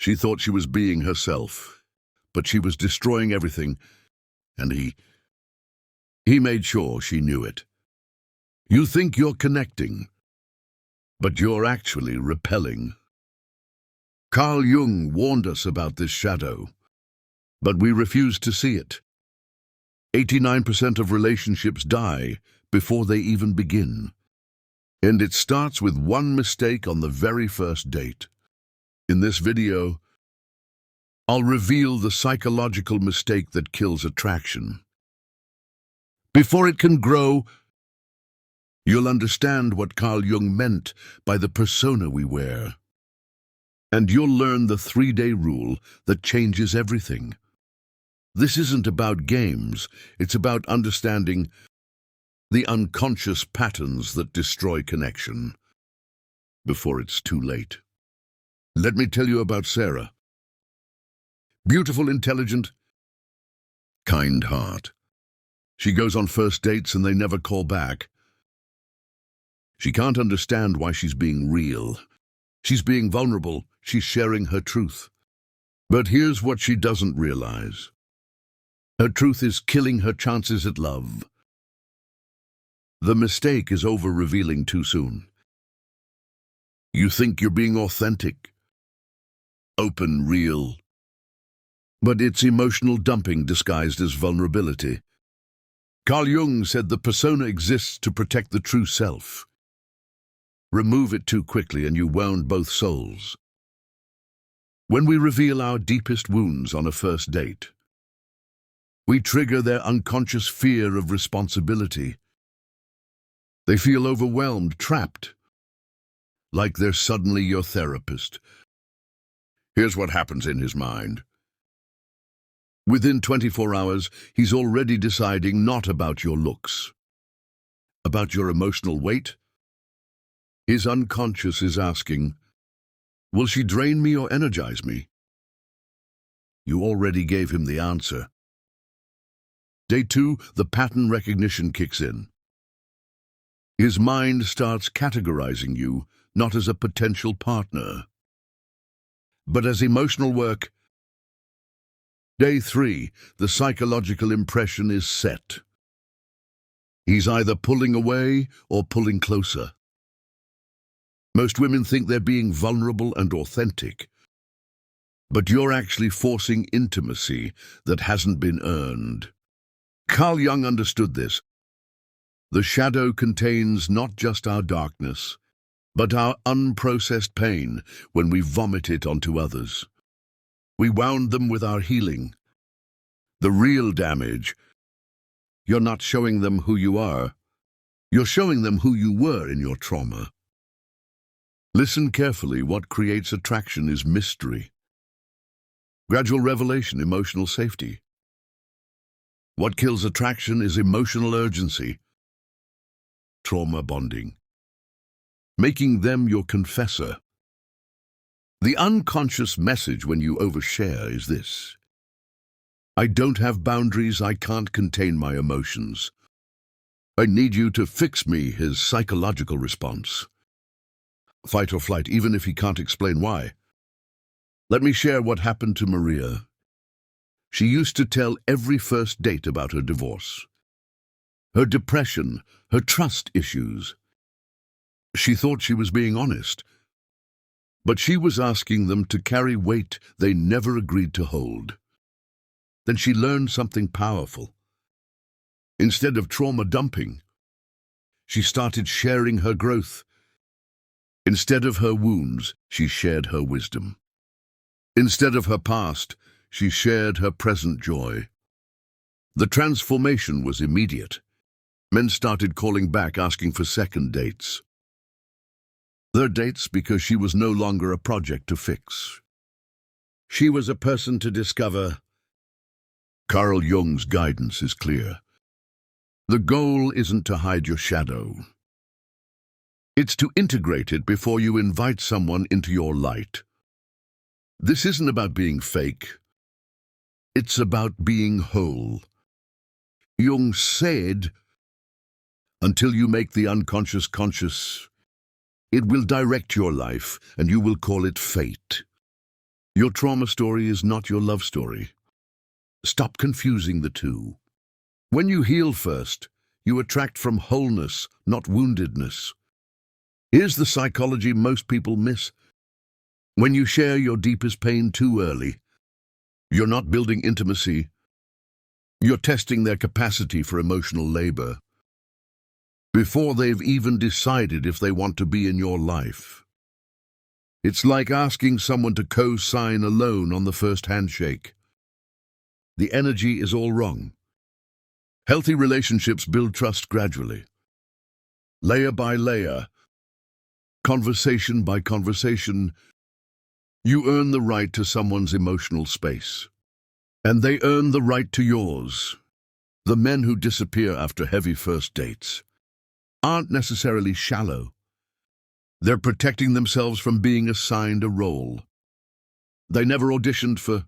She thought she was being herself, but she was destroying everything, and he made sure she knew it. You think you're connecting, but you're actually repelling. Carl Jung warned us about this shadow, but we refuse to see it. 89% of relationships die before they even begin. And it starts with one mistake on the very first date. In this video, I'll reveal the psychological mistake that kills attraction. Before it can grow, you'll understand what Carl Jung meant by the persona we wear. And you'll learn the 3-day rule that changes everything. This isn't about games, it's about understanding the unconscious patterns that destroy connection before it's too late. Let me tell you about Sarah. Beautiful, intelligent, kind heart. She goes on first dates and they never call back. She can't understand why she's being real. She's being vulnerable. She's sharing her truth. But here's what she doesn't realize. Her truth is killing her chances at love. The mistake is over-revealing too soon. You think you're being authentic, open, real, but it's emotional dumping disguised as vulnerability. Carl Jung said the persona exists to protect the true self. Remove it too quickly and you wound both souls. When we reveal our deepest wounds on a first date, we trigger their unconscious fear of responsibility. They feel overwhelmed, trapped, like they're suddenly your therapist. Here's what happens in his mind. Within 24 hours, he's already deciding not about your looks, about your emotional weight. His unconscious is asking, will she drain me or energize me? You already gave him the answer. Day 2, the pattern recognition kicks in. His mind starts categorizing you not as a potential partner, but as emotional work. Day 3, the psychological impression is set. He's either pulling away or pulling closer. Most women think they're being vulnerable and authentic, but you're actually forcing intimacy that hasn't been earned. Carl Jung understood this. The shadow contains not just our darkness, but our unprocessed pain when we vomit it onto others. We wound them with our healing. The real damage, you're not showing them who you are. You're showing them who you were in your trauma. Listen carefully. What creates attraction is mystery. Gradual revelation, emotional safety. What kills attraction is emotional urgency. Trauma bonding. Making them your confessor. The unconscious message when you overshare is this: I don't have boundaries, I can't contain my emotions. I need you to fix me, his psychological response. Fight or flight, even if he can't explain why. Let me share what happened to Maria. She used to tell every first date about her divorce, her depression, her trust issues. She thought she was being honest, but she was asking them to carry weight they never agreed to hold. Then she learned something powerful. Instead of trauma dumping, she started sharing her growth. Instead of her wounds, she shared her wisdom. Instead of her past, she shared her present joy. The transformation was immediate. Men started calling back, asking for second dates. Third dates because she was no longer a project to fix. She was a person to discover. Carl Jung's guidance is clear. The goal isn't to hide your shadow. It's to integrate it before you invite someone into your light. This isn't about being fake. It's about being whole. Jung said, until you make the unconscious conscious, it will direct your life and you will call it fate. Your trauma story is not your love story. Stop confusing the two. When you heal first, you attract from wholeness, not woundedness. Here's the psychology most people miss. When you share your deepest pain too early, you're not building intimacy. You're testing their capacity for emotional labor before they've even decided if they want to be in your life. It's like asking someone to co-sign a loan on the first handshake. The energy is all wrong. Healthy relationships build trust gradually, layer by layer, conversation by conversation. You earn the right to someone's emotional space, and they earn the right to yours. The men who disappear after heavy first dates aren't necessarily shallow. They're protecting themselves from being assigned a role. They never auditioned for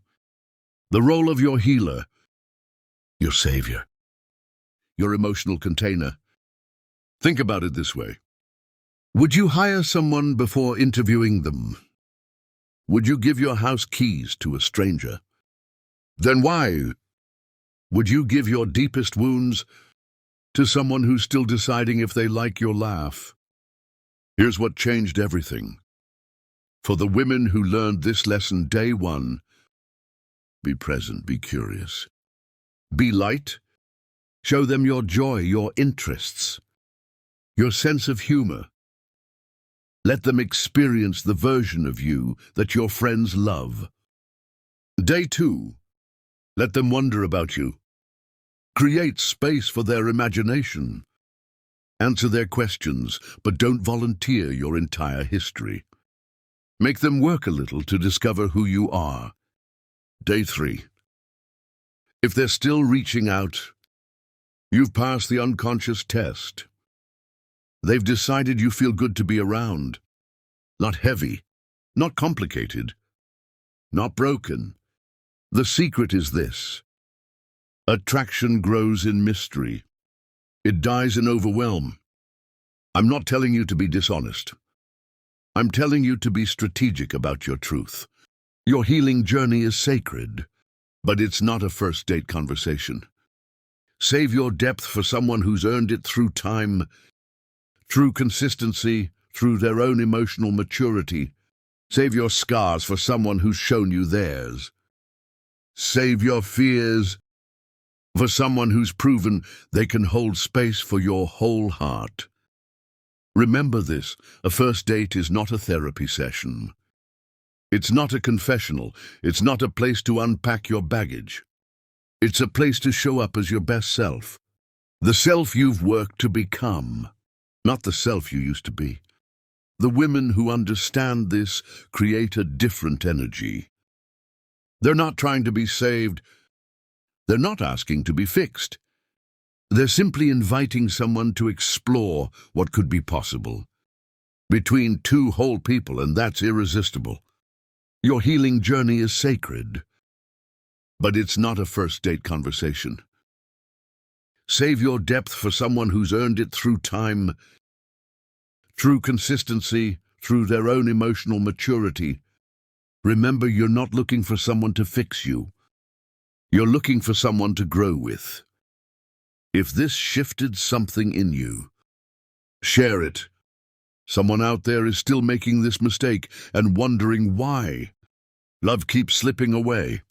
the role of your healer, your savior, your emotional container. Think about it this way. Would you hire someone before interviewing them? Would you give your house keys to a stranger? Then why would you give your deepest wounds to someone who's still deciding if they like your laugh? Here's what changed everything. For the women who learned this lesson day one: be present, be curious, be light. Show them your joy, your interests, your sense of humor. Let them experience the version of you that your friends love. Day two, let them wonder about you. Create space for their imagination. Answer their questions, but don't volunteer your entire history. Make them work a little to discover who you are. Day three, if they're still reaching out, you've passed the unconscious test. They've decided you feel good to be around. Not heavy, not complicated, not broken. The secret is this: attraction grows in mystery. It dies in overwhelm. I'm not telling you to be dishonest. I'm telling you to be strategic about your truth. Your healing journey is sacred, but it's not a first date conversation. Save your depth for someone who's earned it through time, through consistency, through their own emotional maturity. Save your scars for someone who's shown you theirs. Save your fears for someone who's proven they can hold space for your whole heart. Remember this: a first date is not a therapy session. It's not a confessional. It's not a place to unpack your baggage. It's a place to show up as your best self. The self you've worked to become, not the self you used to be. The women who understand this create a different energy. They're not trying to be saved. They're not asking to be fixed. They're simply inviting someone to explore what could be possible between two whole people, and that's irresistible. Your healing journey is sacred, but it's not a first date conversation. Save your depth for someone who's earned it through time, through consistency, through their own emotional maturity. Remember, you're not looking for someone to fix you. You're looking for someone to grow with. If this shifted something in you, share it. Someone out there is still making this mistake and wondering why. Love keeps slipping away.